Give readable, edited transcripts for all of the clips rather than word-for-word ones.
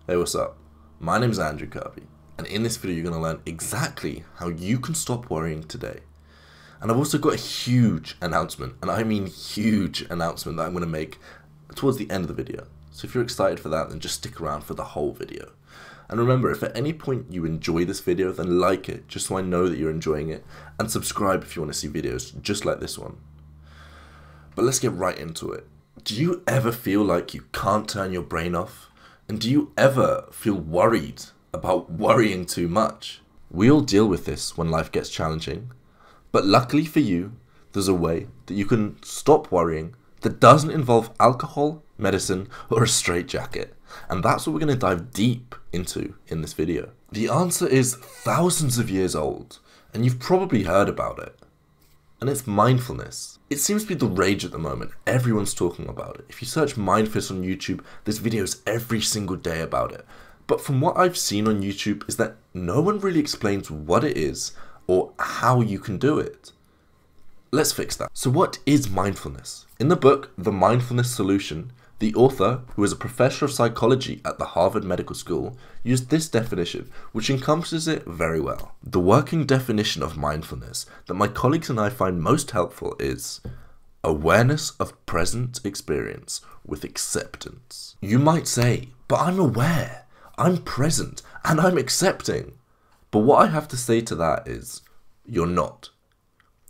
Hey, what's up? My name is Andrew Kirby, and in this video you're going to learn exactly how you can stop worrying today. And I've also got a huge announcement, and I mean huge announcement, that I'm going to make towards the end of the video. So if you're excited for that, then just stick around for the whole video. And remember, if at any point you enjoy this video, then like it, just so I know that you're enjoying it, and subscribe if you want to see videos just like this one. But let's get right into it. Do you ever feel like you can't turn your brain off? And do you ever feel worried about worrying too much? We all deal with this when life gets challenging, but luckily for you, there's a way that you can stop worrying that doesn't involve alcohol, medicine, or a straitjacket. And that's what we're going to dive deep into in this video. The answer is thousands of years old, and you've probably heard about it. And it's mindfulness. It seems to be the rage at the moment. Everyone's talking about it. If you search mindfulness on YouTube, there's videos every single day about it. But from what I've seen on YouTube is that no one really explains what it is or how you can do it. Let's fix that. So what is mindfulness? In the book, The Mindfulness Solution, the author, who is a professor of psychology at the Harvard Medical School, used this definition, which encompasses it very well. The working definition of mindfulness that my colleagues and I find most helpful is awareness of present experience with acceptance. You might say, but I'm aware, I'm present, and I'm accepting. But what I have to say to that is, you're not.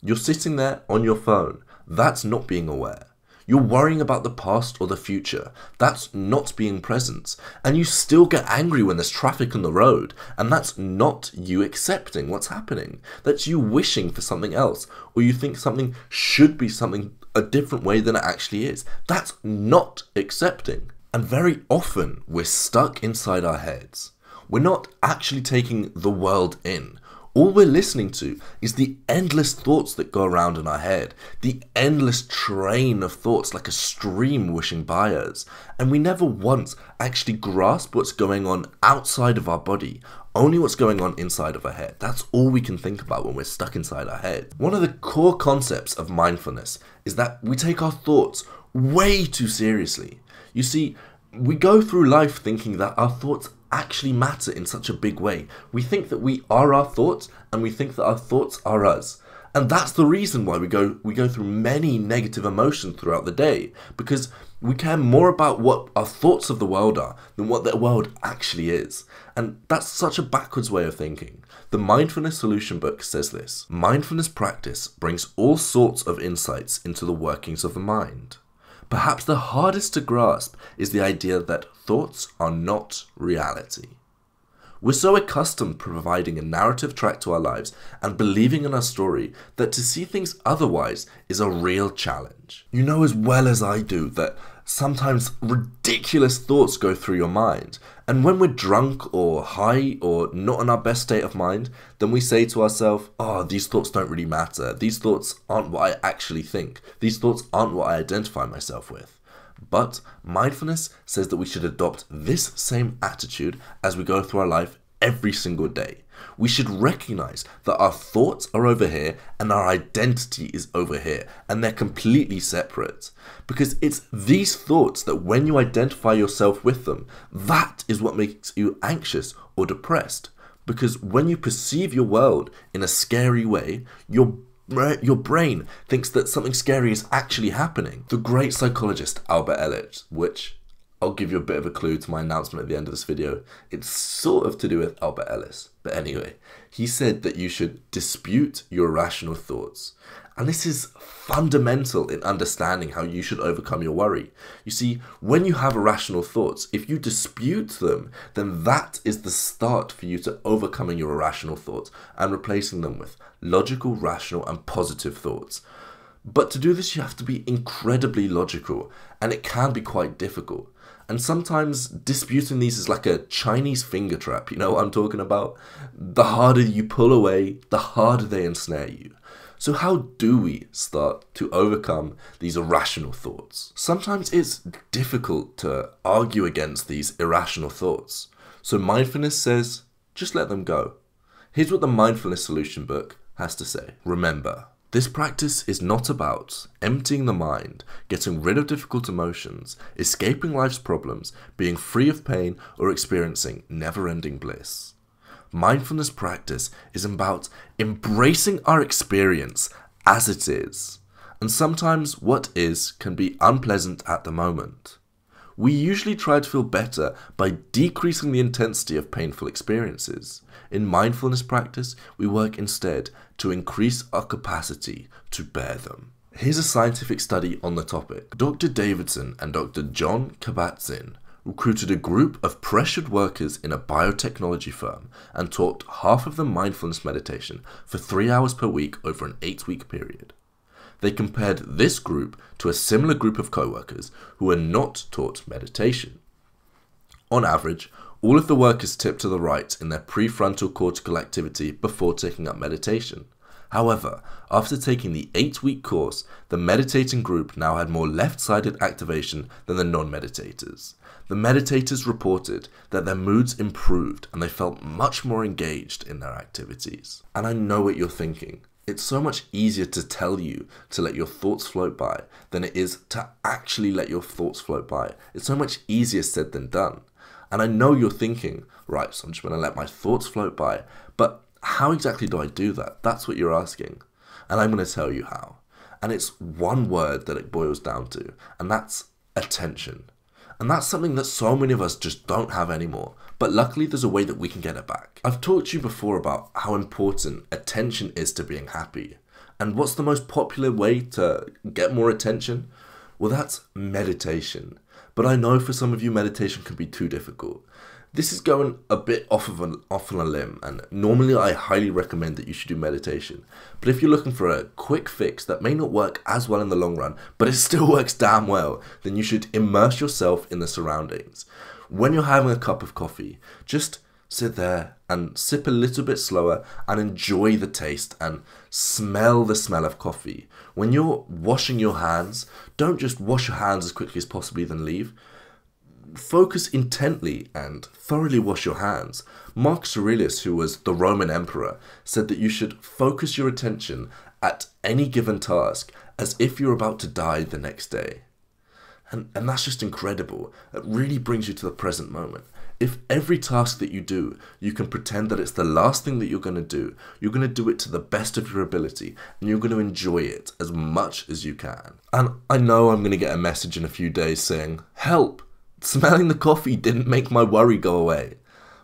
You're sitting there on your phone. That's not being aware. You're worrying about the past or the future. That's not being present. And you still get angry when there's traffic on the road. And that's not you accepting what's happening. That's you wishing for something else. Or you think something should be something a different way than it actually is. That's not accepting. And very often we're stuck inside our heads. We're not actually taking the world in. All we're listening to is the endless thoughts that go around in our head, the endless train of thoughts like a stream wishing by us, and we never once actually grasp what's going on outside of our body, only what's going on inside of our head. That's all we can think about when we're stuck inside our head. One of the core concepts of mindfulness is that we take our thoughts way too seriously. You see, we go through life thinking that our thoughts actually matter in such a big way. We think that we are our thoughts, and we think that our thoughts are us. And that's the reason why we go through many negative emotions throughout the day, because we care more about what our thoughts of the world are than what the world actually is. And that's such a backwards way of thinking. The Mindfulness Solution book says this: mindfulness practice brings all sorts of insights into the workings of the mind. Perhaps the hardest to grasp is the idea that thoughts are not reality. We're so accustomed to providing a narrative track to our lives and believing in our story that to see things otherwise is a real challenge. You know as well as I do that sometimes ridiculous thoughts go through your mind. And when we're drunk or high or not in our best state of mind, then we say to ourselves, oh, these thoughts don't really matter. These thoughts aren't what I actually think. These thoughts aren't what I identify myself with. But mindfulness says that we should adopt this same attitude as we go through our life every single day. We should recognize that our thoughts are over here and our identity is over here, and they're completely separate. Because it's these thoughts that when you identify yourself with them, that is what makes you anxious or depressed. Because when you perceive your world in a scary way, your brain thinks that something scary is actually happening. The great psychologist Albert Ellis, which I'll give you a bit of a clue to my announcement at the end of this video. It's sort of to do with Albert Ellis. But anyway, he said that you should dispute your irrational thoughts. And this is fundamental in understanding how you should overcome your worry. You see, when you have irrational thoughts, if you dispute them, then that is the start for you to overcoming your irrational thoughts and replacing them with logical, rational, and positive thoughts. But to do this, you have to be incredibly logical, and it can be quite difficult. And sometimes disputing these is like a Chinese finger trap, you know what I'm talking about? The harder you pull away, the harder they ensnare you. So how do we start to overcome these irrational thoughts? Sometimes it's difficult to argue against these irrational thoughts. So mindfulness says, just let them go. Here's what the Mindfulness Solution book has to say. Remember, This practice is not about emptying the mind, getting rid of difficult emotions, escaping life's problems, being free of pain, or experiencing never-ending bliss. Mindfulness practice is about embracing our experience as it is, and sometimes what is can be unpleasant at the moment. We usually try to feel better by decreasing the intensity of painful experiences. In mindfulness practice, we work instead to increase our capacity to bear them. Here's a scientific study on the topic. Dr. Davidson and Dr. John Kabat-Zinn recruited a group of pressured workers in a biotechnology firm and taught half of them mindfulness meditation for 3 hours per week over an 8-week period. They compared this group to a similar group of co-workers who were not taught meditation. On average, all of the workers tipped to the right in their prefrontal cortical activity before taking up meditation. However, after taking the 8-week course, the meditating group now had more left-sided activation than the non-meditators. The meditators reported that their moods improved and they felt much more engaged in their activities. And I know what you're thinking. It's so much easier to tell you to let your thoughts float by than it is to actually let your thoughts float by. It's so much easier said than done. And I know you're thinking, right, so I'm just going to let my thoughts float by. But how exactly do I do that? That's what you're asking. And I'm going to tell you how. And it's one word that it boils down to, and that's attention. And that's something that so many of us just don't have anymore. But luckily there's a way that we can get it back. I've talked to you before about how important attention is to being happy. And what's the most popular way to get more attention? Well, that's meditation. But I know for some of you meditation can be too difficult. This is going a bit off on a limb, and normally I highly recommend that you should do meditation. But if you're looking for a quick fix that may not work as well in the long run, but it still works damn well, then you should immerse yourself in the surroundings. When you're having a cup of coffee, just sit there and sip a little bit slower and enjoy the taste and smell the smell of coffee. When you're washing your hands, don't just wash your hands as quickly as possibly then leave. Focus intently and thoroughly wash your hands. Marcus Aurelius, who was the Roman emperor, said that you should focus your attention at any given task as if you're about to die the next day. And that's just incredible. It really brings you to the present moment. If every task that you do, you can pretend that it's the last thing that you're going to do, you're going to do it to the best of your ability, and you're going to enjoy it as much as you can. And I know I'm going to get a message in a few days saying, help! Smelling the coffee didn't make my worry go away.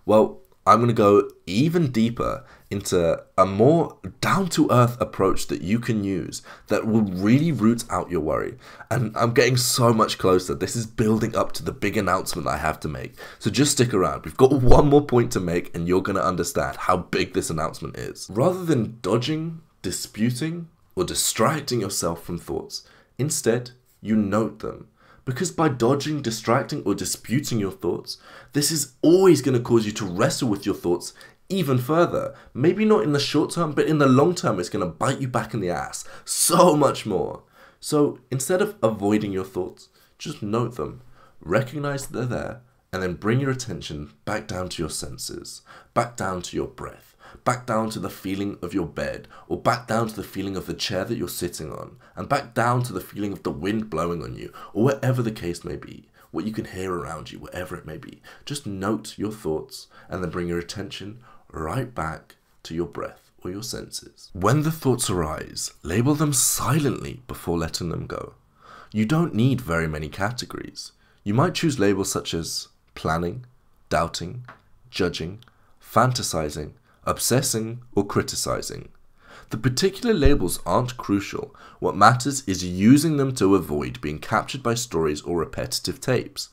Well, I'm going to go even deeper into a more down-to-earth approach that you can use that will really root out your worry. And I'm getting so much closer. This is building up to the big announcement I have to make. So just stick around. We've got one more point to make and you're going to understand how big this announcement is. Rather than dodging, disputing, or distracting yourself from thoughts, instead, you note them. Because by dodging, distracting, or disputing your thoughts, this is always going to cause you to wrestle with your thoughts even further. Maybe not in the short term, but in the long term, it's going to bite you back in the ass so much more. So instead of avoiding your thoughts, just note them, recognize that they're there, and then bring your attention back down to your senses, back down to your breath, back down to the feeling of your bed, or back down to the feeling of the chair that you're sitting on, and back down to the feeling of the wind blowing on you, or whatever the case may be, what you can hear around you, whatever it may be. Just note your thoughts, and then bring your attention right back to your breath or your senses. When the thoughts arise, label them silently before letting them go. You don't need very many categories. You might choose labels such as planning, doubting, judging, fantasizing, obsessing, or criticizing. The particular labels aren't crucial. What matters is using them to avoid being captured by stories or repetitive tapes.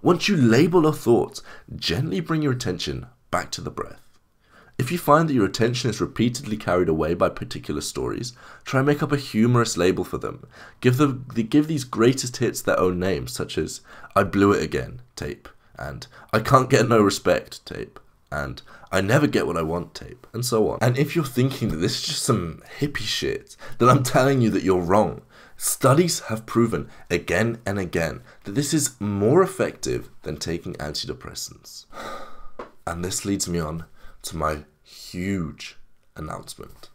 Once you label a thought, gently bring your attention back to the breath. If you find that your attention is repeatedly carried away by particular stories, try and make up a humorous label for them. Give these greatest hits their own names, such as I blew it again, tape, and I can't get no respect, tape, and I never get what I want, tape, and so on. And if you're thinking that this is just some hippie shit, then I'm telling you that you're wrong. Studies have proven again and again that this is more effective than taking antidepressants. And this leads me on to my huge announcement.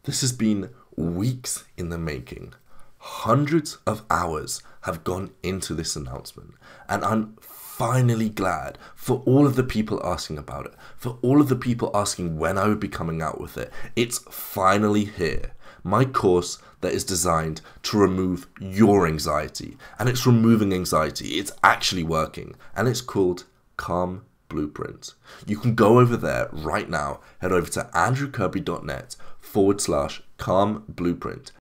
This has been weeks in the making. Hundreds of hours have gone into this announcement, and I'm finally glad for all of the people asking about it, for all of the people asking when I would be coming out with it. It's finally here. My course that is designed to remove your anxiety, and it's removing anxiety. It's actually working, and it's called Calm Blueprint. You can go over there right now, head over to andrewkirby.net/Calm Blueprint,